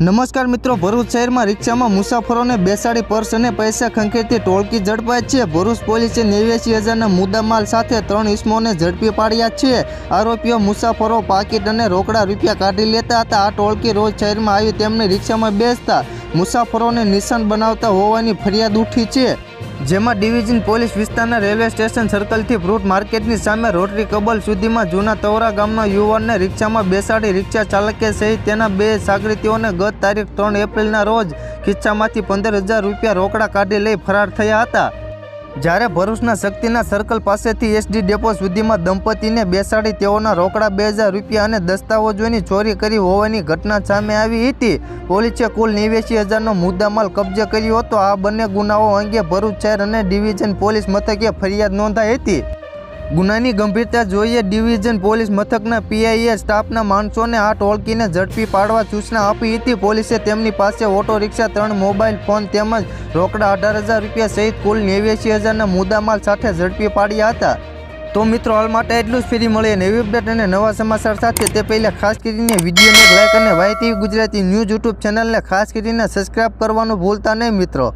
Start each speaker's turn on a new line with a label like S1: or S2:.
S1: નમસ્કાર મિત્રો, ભરૂચ શહેરમાં રિક્ષામાં મુસાફરોને બેસાડી પર્સ અને પૈસા ખંખેરતી ટોળકી ઝડપાઈ છે। ભરૂચ પોલીસે 89,000ના મુદ્દામાલ સાથે 3 ઇસમોને ઝડપી પાડ્યા છે। આરોપીઓ મુસાફરો પાકીટ અને રોકડા રૂપિયા કાઢી લેતા હતા। આ ટોળકી રોજ શહેરમાં આવી તેમની રિક્ષામાં બેસતા મુસાફરોને નિશાન બનાવતા હોવાની ફરિયાદ ઉઠી છે, જેમાં ડિવિઝન પોલીસ વિસ્તારના રેલવે સ્ટેશન સર્કલથી ફ્રૂટ માર્કેટની સામે રોટરી કબલ સુધીમાં જૂના તવરા ગામના યુવાનને રિક્ષામાં બેસાડી રિક્ષા ચાલકે સહિત તેના 2 સાગરીતીઓને ગત તારીખ 3 એપ્રિલના રોજ ખિસ્સામાંથી 15,000 રૂપિયા રોકડા કાઢી લઈ ફરાર થયા હતા। જ્યારે ભરૂચના શક્તિના સર્કલ પાસેથી એસડી ડેપો સુધીમાં દંપતીને બેસાડી તેઓના રોકડા 2,000 રૂપિયા અને દસ્તાવેજોની ચોરી કરી હોવાની ઘટના સામે આવી હતી। પોલીસે કુલ 89,000નો મુદ્દામાલ કબજે કર્યો હતો। આ બંને ગુનાઓ અંગે ભરૂચ શહેર અને ડિવિઝન પોલીસ મથકે ફરિયાદ નોંધાઈ હતી। ગુનાની ગંભીરતા જોઈએ ડિવિઝન પોલીસ મથકના પીઆઈએ સ્ટાફના માણસોને આ ટોળકીને ઝડપી પાડવા સૂચના આપી હતી। પોલીસે તેમની પાસે ઓટો રિક્ષા, 3 મોબાઈલ ફોન તેમજ રોકડા 18,000 રૂપિયા સહિત કુલ 89,000ના મુદ્દામાલ સાથે ઝડપી પાડ્યા હતા। તો મિત્રો, હાલ માટે એટલું જ। ફરી મળીએ નવી અપડેટ અને નવા સમાચાર સાથે। તે પહેલાં ખાસ કરીને વિડીયોને લાઈક અને YTV ગુજરાતી ન્યૂઝ યુટ્યુબ ચેનલને ખાસ કરીને સબસ્ક્રાઈબ કરવાનું ભૂલતા નહીં મિત્રો।